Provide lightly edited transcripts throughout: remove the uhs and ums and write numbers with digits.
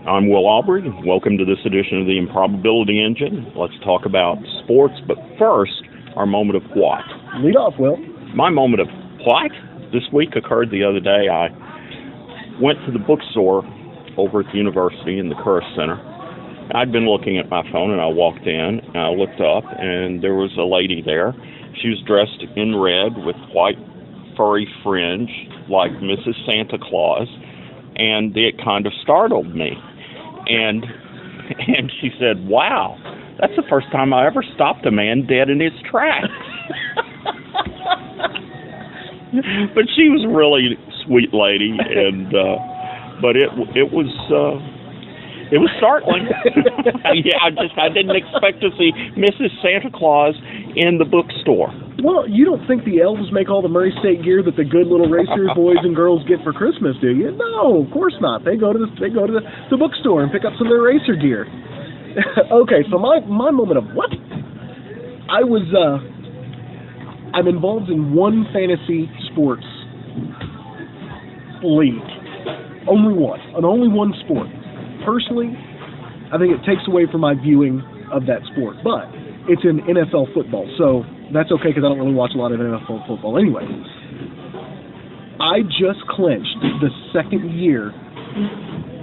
I'm Will Aubrey. Welcome to this edition of the Improbability Engine. Let's talk about sports, but first, our moment of what? Lead off, Will. My moment of what this week occurred the other day. I went to the bookstore over at the university in the Curris Center. I'd been looking at my phone, and I walked in, and I looked up, and there was a lady there. She was dressed in red with white furry fringe like Mrs. Santa Claus, and it kind of startled me. And she said, "Wow, that's the first time I ever stopped a man dead in his tracks." But she was a really sweet lady, and but it was startling. Yeah, I didn't expect to see Mrs. Santa Claus in the bookstore. Well, you don't think the elves make all the Murray State gear that the good little racers boys and girls get for Christmas, do you? No, of course not. They go to the bookstore and pick up some of their racer gear. Okay, so my moment of what? I'm involved in one fantasy sports league. Only one sport. Personally, I think it takes away from my viewing of that sport, but it's in NFL football, so that's okay because I don't really watch a lot of NFL football anyway. I just clinched the second year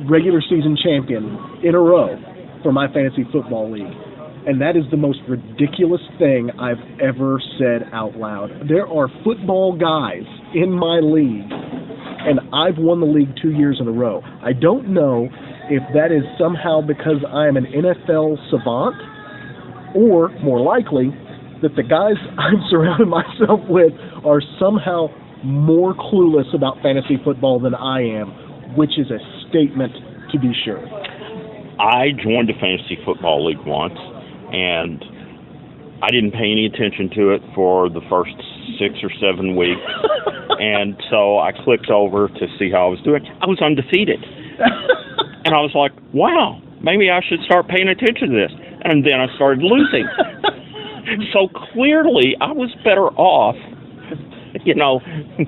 regular season champion in a row for my fantasy football league, and that is the most ridiculous thing I've ever said out loud. There are football guys in my league, and I've won the league 2 years in a row. I don't know if that is somehow because I am an NFL savant, or more likely, that the guys I'm surrounding myself with are somehow more clueless about fantasy football than I am, which is a statement to be sure. I joined a fantasy football league once, and I didn't pay any attention to it for the first 6 or 7 weeks, and so I clicked over to see how I was doing. I was undefeated. And I was like, wow, maybe I should start paying attention to this. And then I started losing. So clearly I was better off,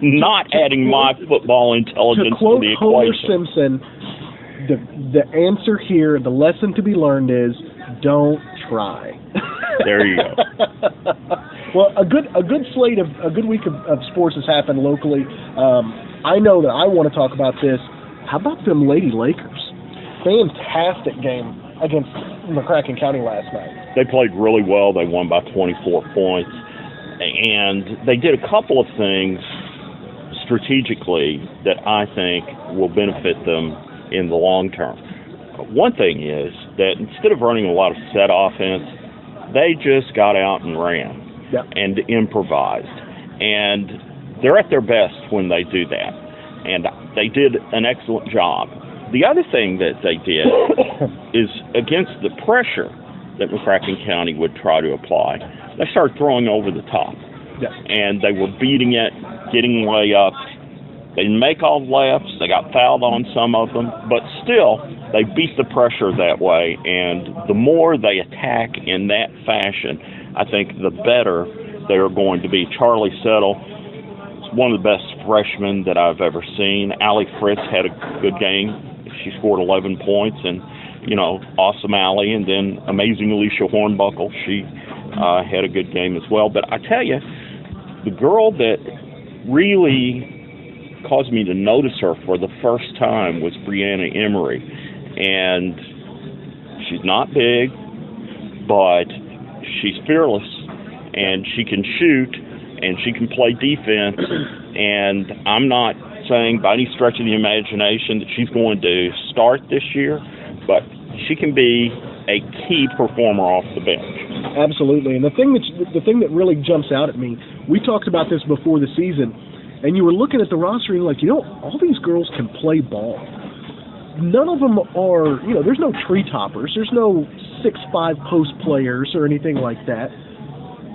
not adding my football intelligence to the equation. To quote Homer Simpson, the answer here, the lesson to be learned is don't try. There you go. Well, a good week of sports has happened locally. I know that I want to talk about this. How about them Lady Lakers? Fantastic game against McCracken County last night. They played really well. They won by 24 points. And they did a couple of things strategically that I think will benefit them in the long term. One thing is that instead of running a lot of set offense, they just got out and ran and improvised. And they're at their best when they do that. And they did an excellent job. The other thing that they did is against the pressure that McCracken County would try to apply, they started throwing over the top. Yeah. And they were beating it, getting layups. They didn't make all the layups. They got fouled on some of them. But still, they beat the pressure that way. And the more they attack in that fashion, I think the better they are going to be. Charlie Settle, one of the best freshmen that I've ever seen. Allie Fritz had a good game. She scored 11 points, and, awesome Allie. And then amazing Alicia Hornbuckle. She had a good game as well. But I tell you, the girl that really caused me to notice her for the first time was Brianna Emery. And she's not big, but she's fearless, and she can shoot, and she can play defense, and I'm not saying by any stretch of the imagination that she's going to start this year, but she can be a key performer off the bench. Absolutely, and the thing that really jumps out at me, we talked about this before the season, and you were looking at the roster and you're like, all these girls can play ball. None of them are, there's no tree toppers, there's no 6'5" post players or anything like that.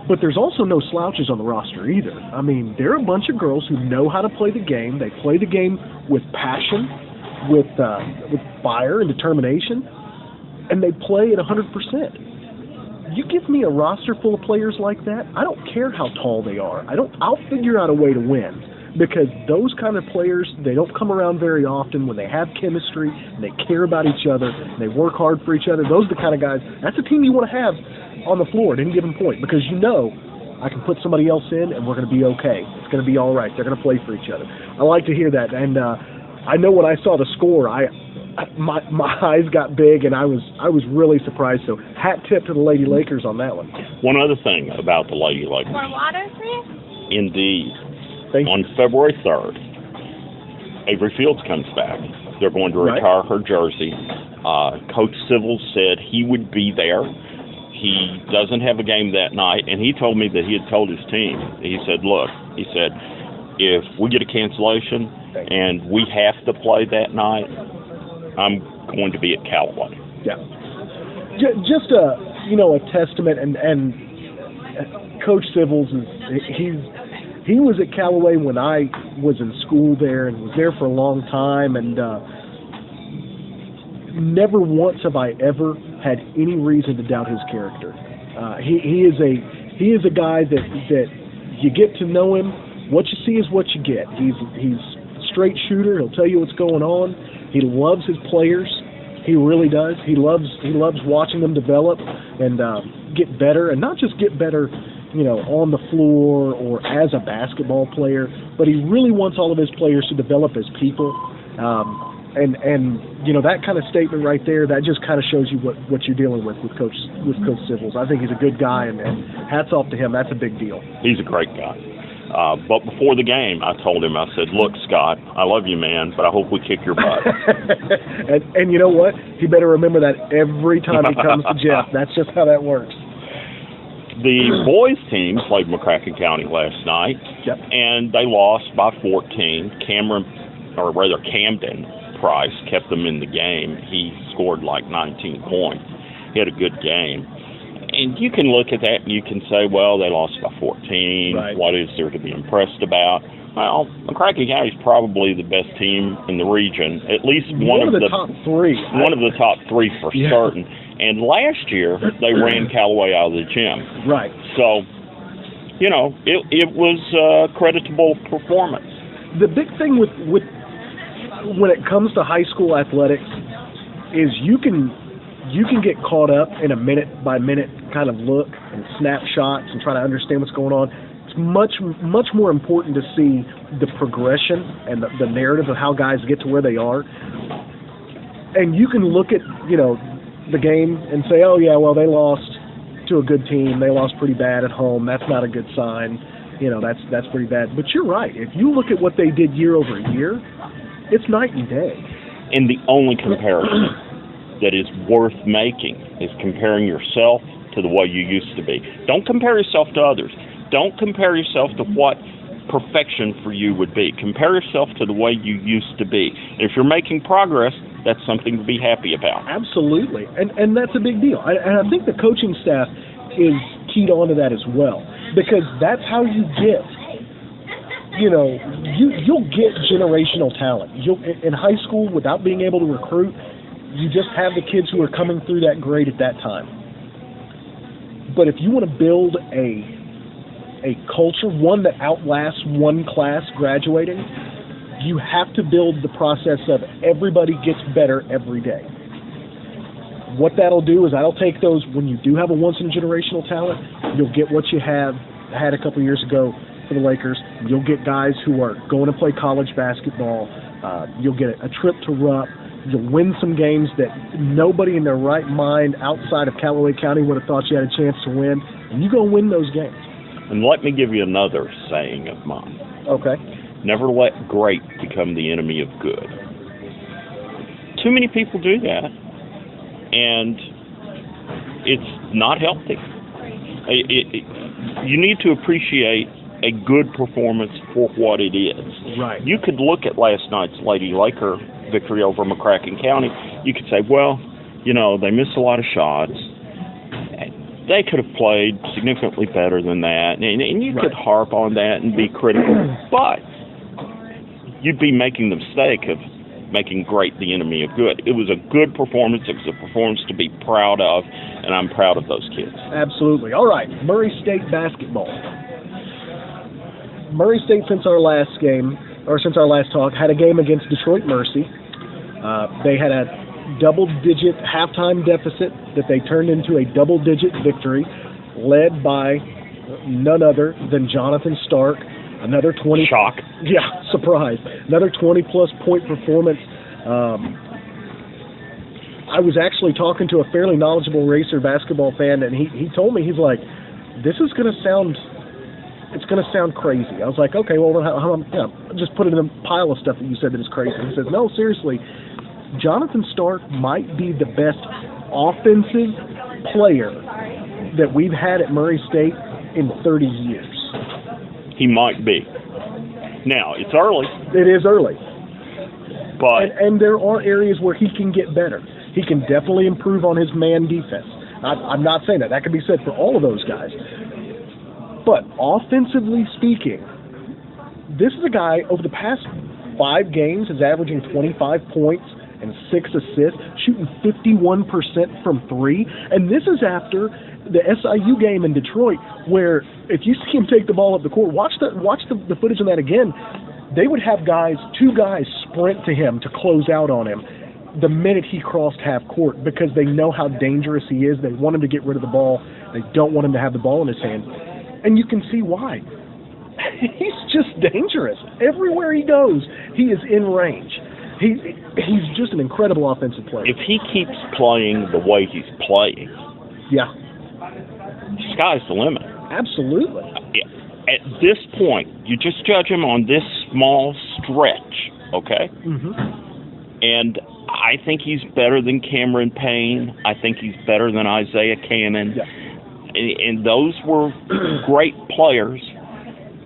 But there's also no slouches on the roster either. I mean, there are a bunch of girls who know how to play the game. They play the game with passion, with fire and determination, and they play at 100%. You give me a roster full of players like that, I don't care how tall they are. I'll figure out a way to win. because those kind of players, they don't come around very often. When they have chemistry and they care about each other and they work hard for each other, those are the kind of guys, that's a team you want to have on the floor at any given point, because you know I can put somebody else in and we're going to be okay. It's going to be all right. They're going to play for each other. I like to hear that. And I know when I saw the score, my eyes got big, and I was really surprised. So hat tip to the Lady Lakers on that one. One other thing about the Lady Lakers. More water, please? Indeed. On February 3rd, Avery Fields comes back. They're going to retire her jersey. Coach Civil said he would be there. He doesn't have a game that night, and he told me that he had told his team. He said, look, if we get a cancellation and we have to play that night, I'm going to be at Callaway. Yeah. Just a testament, and Coach Civils he was at Callaway when I was in school there and was there for a long time, and never once have I ever had any reason to doubt his character. He is a guy that you get to know him. What you see is what you get. He's a straight shooter. He'll tell you what's going on. He loves his players. He really does. He loves watching them develop and get better, and not just get better, on the floor or as a basketball player, but he really wants all of his players to develop as people. And that kind of statement right there, that just kind of shows you what you're dealing with Coach Civils. I think he's a good guy, and hats off to him. That's a big deal. He's a great guy. But before the game, I told him, I said, look, Scott, I love you, man, but I hope we kick your butt. and you know what? He better remember that every time he comes to Jeff. That's just how that works. The boys' team played McCracken County last night, and they lost by 14. Camden Price kept them in the game. He scored like 19 points. He had a good game. And you can look at that and you can say, well, they lost by 14. Right. What is there to be impressed about? Well, McCracken County is probably the best team in the region, at least one of the top three. One of the top three for certain. And last year, they ran Callaway out of the gym. Right. So, it was a creditable performance. The big thing with when it comes to high school athletics is you can get caught up in a minute-by-minute kind of look and snapshots and try to understand what's going on. It's much more important to see the progression and the narrative of how guys get to where they are. And you can look at, the game and say, oh, yeah, well, they lost to a good team. They lost pretty bad at home. That's not a good sign. That's pretty bad. But you're right. If you look at what they did year over year, it's night and day. And the only comparison that is worth making is comparing yourself to the way you used to be. Don't compare yourself to others. Don't compare yourself to what perfection for you would be. Compare yourself to the way you used to be. And if you're making progress, that's something to be happy about. Absolutely. And that's a big deal. And I think the coaching staff is keyed on to that as well, because that's how you get, you'll get generational talent. In high school, without being able to recruit, you just have the kids who are coming through that grade at that time. But if you want to build a culture, one that outlasts one class graduating, you have to build the process of everybody gets better every day. What that'll do is that'll take those, when you do have a once-in-a-generational talent, you'll get what you had a couple years ago for the Lakers. You'll get guys who are going to play college basketball. You'll get a trip to Rupp. You'll win some games that nobody in their right mind outside of Callaway County would have thought you had a chance to win, and you go win those games. And let me give you another saying of mine. Okay. Never let great become the enemy of good. Too many people do that, and it's not healthy. You need to appreciate a good performance for what it is. Right. You could look at last night's Lady Laker victory over McCracken County. You could say, well, they missed a lot of shots. They could have played significantly better than that, and you could harp on that and be critical, but you'd be making the mistake of making great the enemy of good. It was a good performance. It was a performance to be proud of, and I'm proud of those kids. Absolutely. All right, Murray State basketball. Murray State, since our last talk, had a game against Detroit Mercy. They had a double-digit halftime deficit that they turned into a double-digit victory, led by none other than Jonathan Stark. Another 20. Shock. Yeah, surprise. Another 20-plus point performance. I was actually talking to a fairly knowledgeable Racer basketball fan, and he told me, he's like, this is going to sound, it's going to sound crazy. I was like, okay, well, just put it in a pile of stuff that you said that is crazy. He says, no, seriously, Jonathan Stark might be the best offensive player that we've had at Murray State in 30 years. He might be. Now, it's early. It is early. But and there are areas where he can get better. He can definitely improve on his man defense. I'm not saying that. That can be said for all of those guys. But offensively speaking, this is a guy over the past 5 games is averaging 25 points and 6 assists, shooting 51% from 3. And this is after the SIU game in Detroit, where if you see him take the ball up the court, watch the footage on that again. They would have 2 guys sprint to him to close out on him the minute he crossed half court, because they know how dangerous he is. They want him to get rid of the ball. They don't want him to have the ball in his hand. And you can see why. He's just dangerous. Everywhere he goes, he is in range. He's just an incredible offensive player. If he keeps playing the way he's playing, yeah, sky's the limit. Absolutely. At this point, you just judge him on this small stretch, okay? Mm-hmm. And I think he's better than Cameron Payne. I think he's better than Isaiah Cannon. Yeah. And those were great players.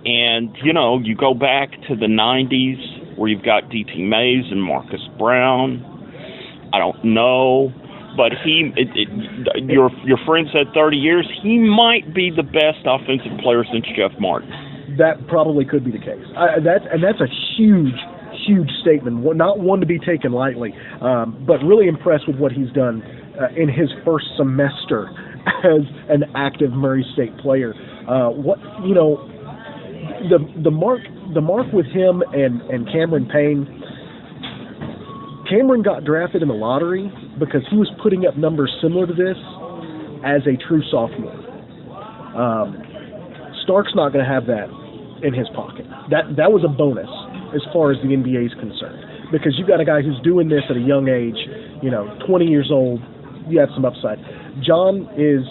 And, you go back to the 90s where you've got D.T. Mays and Marcus Brown. I don't know. But your friend said 30 years. He might be the best offensive player since Jeff Martin. That probably could be the case. That's a huge statement. Not one to be taken lightly. But really impressed with what he's done in his first semester as an active Murray State player. The mark with him and Cameron Payne. Cameron got drafted in the lottery because he was putting up numbers similar to this as a true sophomore. Stark's not going to have that in his pocket. That was a bonus as far as the NBA is concerned, because you've got a guy who's doing this at a young age, 20 years old. You have some upside. John is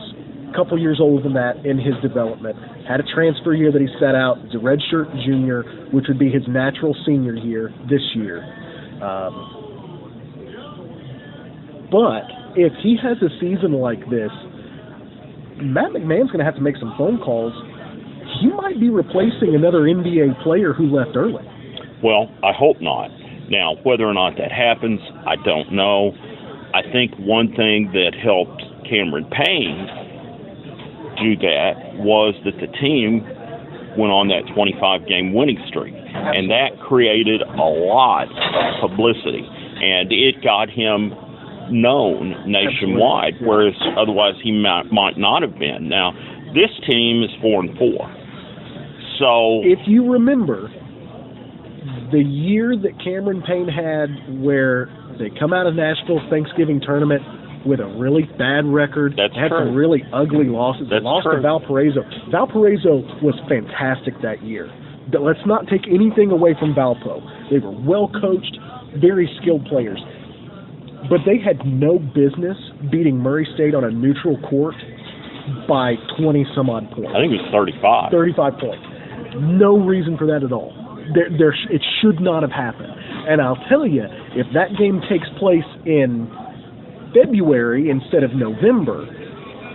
a couple years older than that in his development. Had a transfer year that he sat out. He's a redshirt junior, which would be his natural senior year this year. But if he has a season like this, Matt McMahon's going to have to make some phone calls. He might be replacing another NBA player who left early. Well, I hope not. Now, whether or not that happens, I don't know. I think one thing that helped Cameron Payne do that was that the team went on that 25-game winning streak. Absolutely. And that created a lot of publicity. And it got him known nationwide, whereas otherwise he might not have been. Now, this team is 4-4. So if you remember the year that Cameron Payne had, where they come out of Nashville Thanksgiving tournament with a really bad record, had some really ugly losses. They lost to Valparaiso. Valparaiso was fantastic that year. But let's not take anything away from Valpo. They were well coached, very skilled players. But they had no business beating Murray State on a neutral court by 20-some-odd points. I think it was 35. 35 points. No reason for that at all. It should not have happened. And I'll tell you, if that game takes place in February instead of November,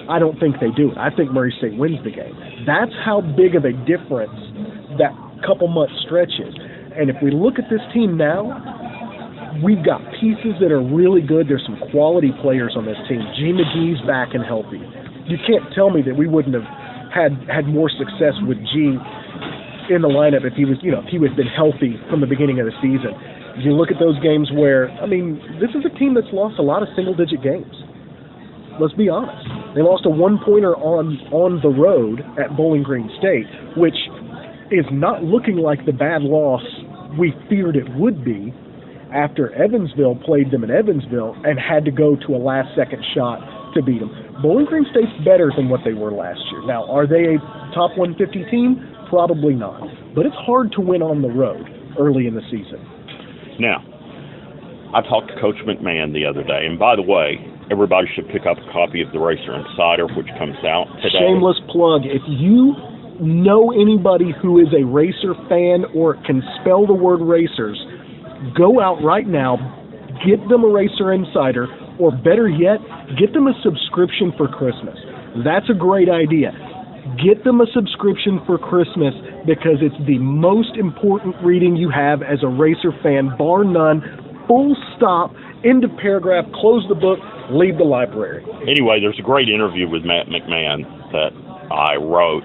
I don't think they do it. I think Murray State wins the game. That's how big of a difference that couple-month stretch is. And if we look at this team now, we've got pieces that are really good. There's some quality players on this team. G. McGee's back and healthy. You can't tell me that we wouldn't have had more success with G in the lineup if he was, if he had been healthy from the beginning of the season. You look at those games where, this is a team that's lost a lot of single-digit games. Let's be honest. They lost a one-pointer on the road at Bowling Green State, which is not looking like the bad loss we feared it would be after Evansville played them in Evansville and had to go to a last-second shot to beat them. Bowling Green State's better than what they were last year. Now, are they a top 150 team? Probably not. But it's hard to win on the road early in the season. Now, I talked to Coach McMahon the other day, and by the way, everybody should pick up a copy of the Racer Insider, which comes out today. Shameless plug. If you know anybody who is a Racer fan or can spell the word Racers, go out right now, get them a Racer Insider, or better yet, get them a subscription for Christmas. That's a great idea. Get them a subscription for Christmas because it's the most important reading you have as a Racer fan, bar none, full stop, end of paragraph, close the book, leave the library. Anyway, there's a great interview with Matt McMahon that I wrote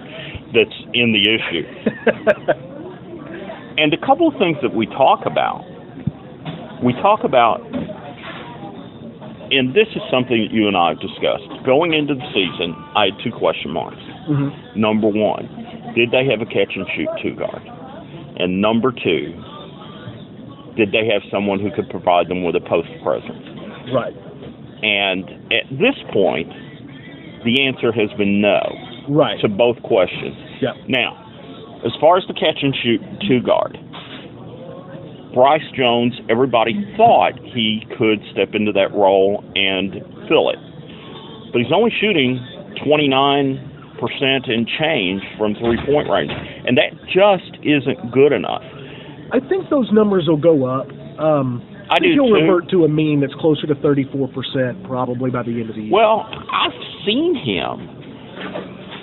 that's in the issue. And a couple of things that we talk about, and this is something that you and I have discussed. Going into the season, I had two question marks. Mm-hmm. Number one, did they have a catch-and-shoot two-guard? And number two, did they have someone who could provide them with a post presence? Right. And at this point, the answer has been no. Right. To both questions. Yeah. Now, as far as the catch-and-shoot two-guard, Bryce Jones, everybody thought he could step into that role and fill it. But he's only shooting 29% and change from three-point range. And that just isn't good enough. I think those numbers will go up. I think he'll revert to a mean that's closer to 34% probably by the end of the year. Well, I've seen him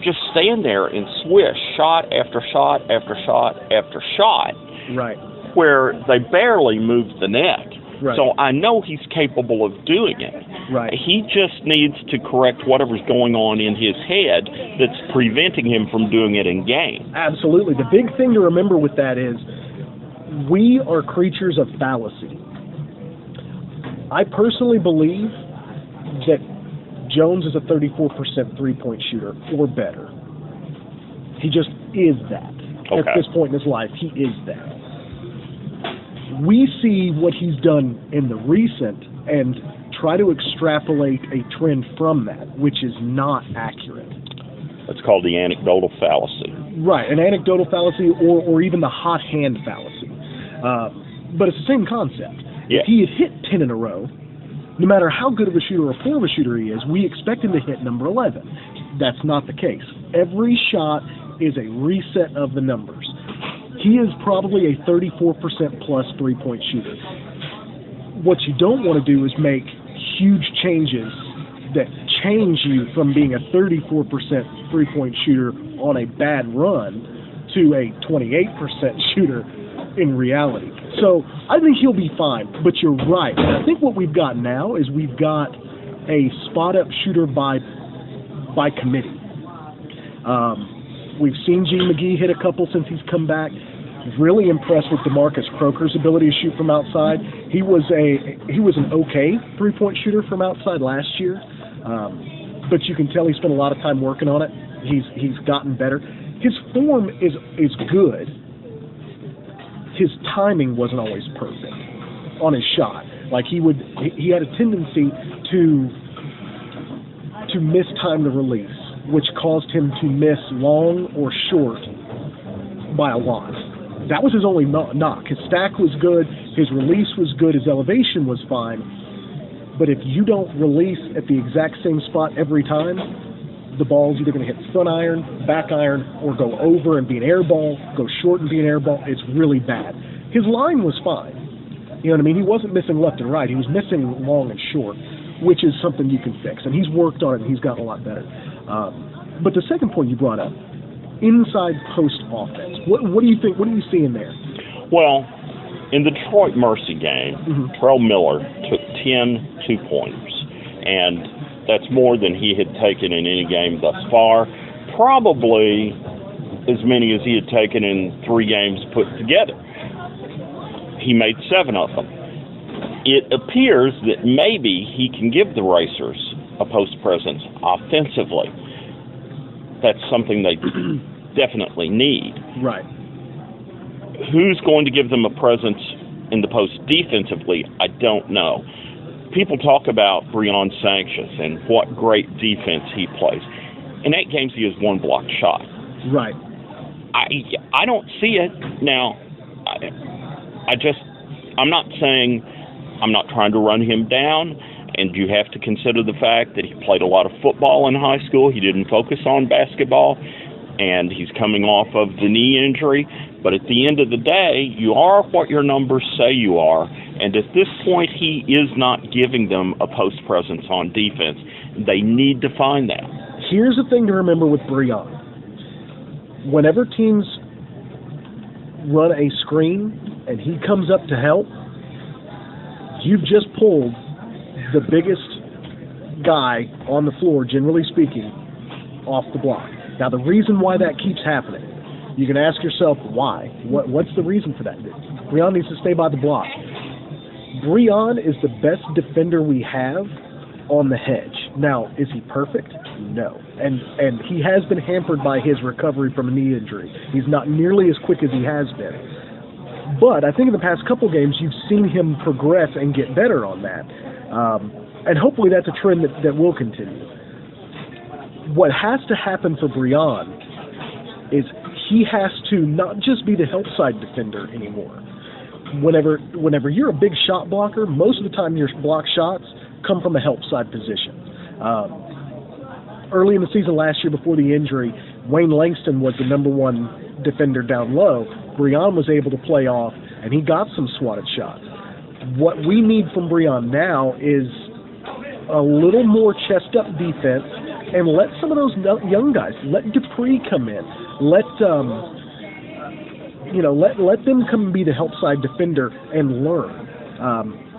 just stand there and swish shot after shot after shot after shot. Right. Where they barely moved the net. Right. So I know he's capable of doing it. Right. He just needs to correct whatever's going on in his head that's preventing him from doing it in game. Absolutely. The big thing to remember with that is we are creatures of fallacy. I personally believe that Jones is a 34% three-point shooter or better. He just is that. Okay. At this point in his life, he is that. We see what he's done in the recent and try to extrapolate a trend from that, which is not accurate. That's called the anecdotal fallacy. Right, an anecdotal fallacy or even the hot hand fallacy. But it's the same concept. Yeah. If he had hit 10 in a row, no matter how good of a shooter or poor of a shooter he is, we expect him to hit number 11. That's not the case. Every shot is a reset of the numbers. He is probably a 34% plus three-point shooter. What you don't want to do is make huge changes that change you from being a 34% three-point shooter on a bad run to a 28% shooter in reality. So I think he'll be fine, but you're right. And I think what we've got now is we've got a spot-up shooter by committee. We've seen Gene McGee hit a couple since he's come back. Really impressed with DeMarcus Croker's ability to shoot from outside. He was an okay three-point shooter from outside last year, but you can tell he spent a lot of time working on it. He's gotten better. His form is good. His timing wasn't always perfect on his shot. Like he had a tendency to mistime the release, which caused him to miss long or short by a lot. That was his only knock. His stack was good, his release was good, his elevation was fine. But if you don't release at the exact same spot every time, the ball's either going to hit front iron, back iron, or go over and be an air ball, go short and be an air ball. It's really bad. His line was fine. You know what I mean? He wasn't missing left and right. He was missing long and short, which is something you can fix. And he's worked on it, and he's gotten a lot better. But the second point you brought up, inside post offense. What do you think? What are you seeing there? Well, in the Detroit Mercy game, Terrell Miller took 10 two-pointers, and that's more than he had taken in any game thus far. Probably as many as he had taken in 3 games put together. He made 7 of them. It appears that maybe he can give the Racers a post presence offensively. That's something they definitely need. Right. Who's going to give them a presence in the post defensively? I don't know. People talk about Breon Sanchez and what great defense he plays. In 8 games, he has 1 blocked shot. Right. I don't see it. Now, I'm not saying, I'm not trying to run him down, and you have to consider the fact that he played a lot of football in high school. He didn't focus on basketball, and he's coming off of the knee injury. But at the end of the day, you are what your numbers say you are, and at this point, he is not giving them a post presence on defense. They need to find that. Here's the thing to remember with Breon. Whenever teams run a screen and he comes up to help, you've just pulled the biggest guy on the floor, generally speaking, off the block. Now, the reason why that keeps happening, you can ask yourself why. What's the reason for that? Breon needs to stay by the block. Breon is the best defender we have on the hedge. Now, is he perfect? No. And he has been hampered by his recovery from a knee injury. He's not nearly as quick as he has been. But I think in the past couple games, you've seen him progress and get better on that. And hopefully that's a trend that will continue. What has to happen for Breon is he has to not just be the help side defender anymore. Whenever you're a big shot blocker, most of the time your block shots come from a help side position. Early in the season last year before the injury, Wayne Langston was the #1 defender down low. Breon was able to play off, and he got some swatted shots. What we need from Breon now is a little more chest-up defense, and let some of those young guys, let Dupree come in. Let them come and be the help side defender and learn.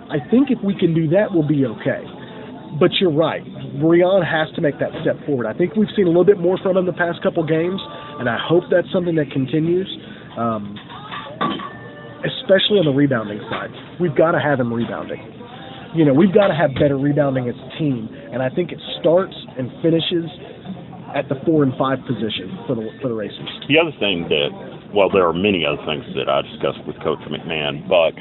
I think if we can do that, we'll be okay. But you're right. Breon has to make that step forward. I think we've seen a little bit more from him the past couple games, and I hope that's something that continues, especially on the rebounding side. We've got to have him rebounding. We've got to have better rebounding as a team, and I think it starts and finishes at the 4 and 5 position for the Racers. The other thing there are many other things that I discussed with Coach McMahon, but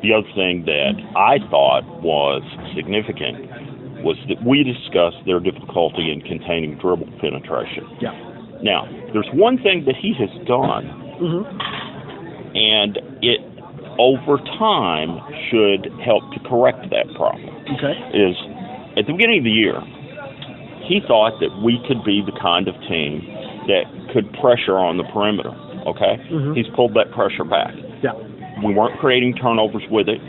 the other thing that I thought was significant was that we discussed their difficulty in containing dribble penetration. Yeah. Now, there's one thing that he has done, and it over time should help to correct that problem. Okay. Is at the beginning of the year, he thought that we could be the kind of team that could pressure on the perimeter. Okay? He's pulled that pressure back. Yeah. We weren't creating turnovers with it,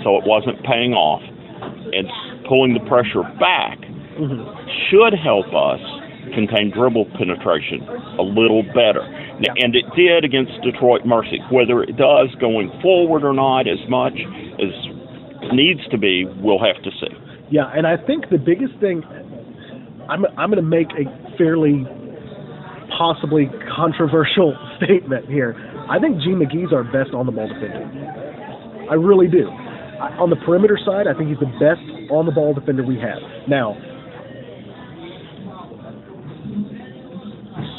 so it wasn't paying off. And pulling the pressure back should help us contain dribble penetration a little better. Yeah. And it did against Detroit Mercy. Whether it does going forward or not as much as needs to be, we'll have to see. Yeah, and I think the biggest thing, I'm going to make a fairly possibly controversial statement here. I think G. McGee's our best on-the-ball defender. I really do. On the perimeter side, I think he's the best on-the-ball defender we have. Now,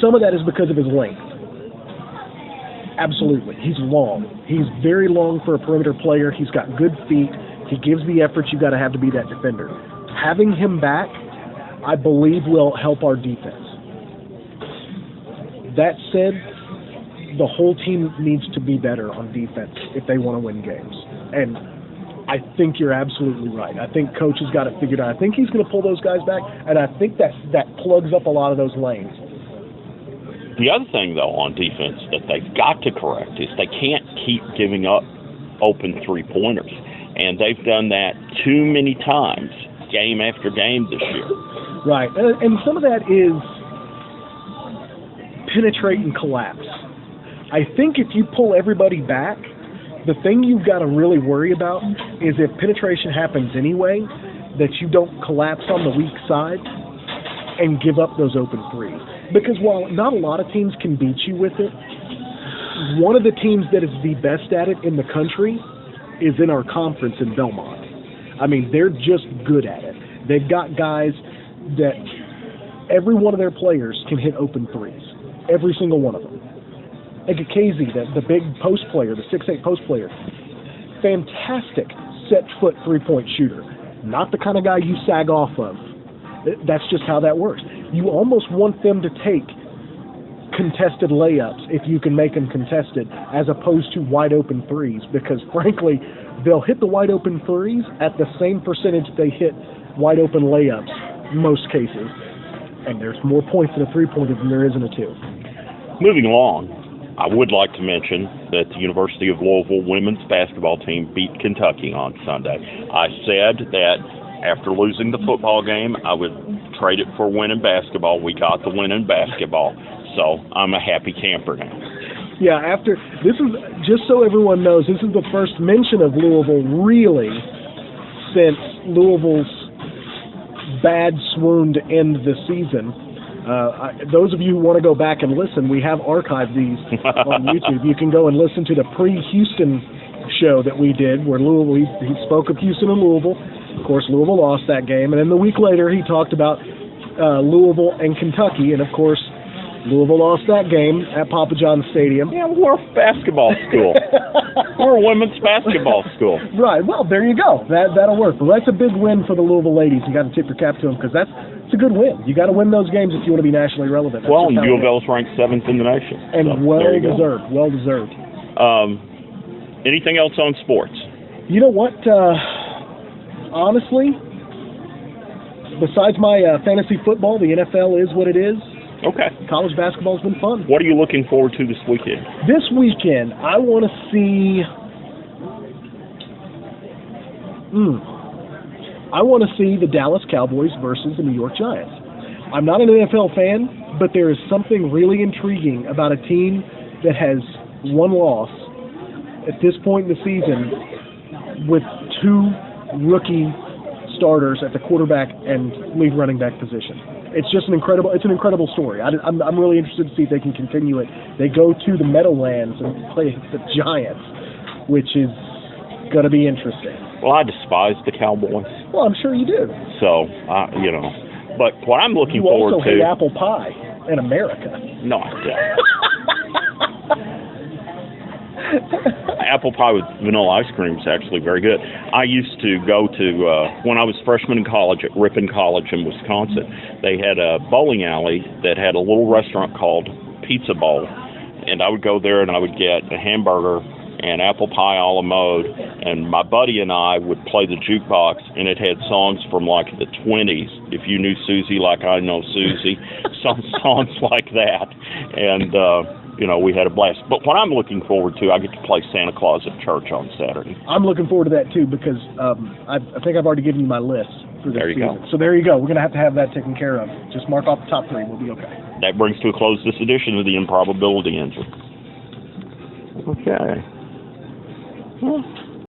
some of that is because of his length. Absolutely. He's long. He's very long for a perimeter player. He's got good feet. He gives the effort you've got to have to be that defender. Having him back, I believe, will help our defense. That said, the whole team needs to be better on defense if they want to win games. And I think you're absolutely right. I think Coach has got it figured out. I think he's going to pull those guys back, and I think that plugs up a lot of those lanes. The other thing, though, on defense that they've got to correct is they can't keep giving up open three-pointers. And they've done that too many times, game after game this year. Right. And some of that is penetrate and collapse. I think if you pull everybody back, the thing you've got to really worry about is if penetration happens anyway, that you don't collapse on the weak side and give up those open threes. Because while not a lot of teams can beat you with it, one of the teams that is the best at it in the country is in our conference in Belmont. I mean, they're just good at it. They've got guys that every one of their players can hit open threes. Every single one of them. Egakazi, the big post player, the 6'8" post player, fantastic set-foot three-point shooter. Not the kind of guy you sag off of. That's just how that works. You almost want them to take contested layups if you can make them contested, as opposed to wide-open threes, because, frankly, they'll hit the wide-open threes at the same percentage they hit wide-open layups most cases. And there's more points in a three-pointer than there is in a two. Moving along, I would like to mention that the University of Louisville women's basketball team beat Kentucky on Sunday. I said that after losing the football game, I would trade it for winning basketball. We got the win in basketball, so I'm a happy camper now. Yeah, this is, just so everyone knows, this is the first mention of Louisville really since Louisville's bad swoon to end the season. Those of you who want to go back and listen, we have archived these on YouTube. You can go and listen to the pre-Houston show that we did, where Louisville, he spoke of Houston and Louisville. Of course, Louisville lost that game, and then the week later he talked about Louisville and Kentucky, and of course, Louisville lost that game at Papa John's Stadium. Yeah, we're a basketball school. We're a women's basketball school. Right. Well, there you go. That'll work. Well, that's a big win for the Louisville ladies. You got to tip your cap to them, because it's a good win. You got to win those games if you want to be nationally relevant. Well, and U of L's ranked 7th in the nation. And so, well deserved. Well deserved. Anything else on sports? You know what? Honestly, besides my fantasy football, the NFL is what it is. Okay. College basketball's been fun. What are you looking forward to this weekend? This weekend, I want to see... I want to see the Dallas Cowboys versus the New York Giants. I'm not an NFL fan, but there is something really intriguing about a team that has one loss at this point in the season with two rookie starters at the quarterback and lead running back position. It's an incredible story. I'm really interested to see if they can continue it. They go to the Meadowlands and play the Giants, which is going to be interesting. Well, I despise the Cowboys. Well, I'm sure you do. So, but what I'm looking forward to... You also hate apple pie in America. No, I don't. Apple pie with vanilla ice cream is actually very good. I used to go to, when I was a freshman in college at Ripon College in Wisconsin, they had a bowling alley that had a little restaurant called Pizza Bowl. And I would go there and I would get a hamburger and apple pie a la mode. And my buddy and I would play the jukebox, and it had songs from like the 20s. If you knew Susie like I know Susie, some songs like that. And, we had a blast. But what I'm looking forward to, I get to play Santa Claus at church on Saturday. I'm looking forward to that, too, because I think I've already given you my list for this season. Go. So there you go. We're going to have that taken care of. Just mark off the top three. We'll be okay. That brings to a close this edition of the Improbability Engine. Okay. Well,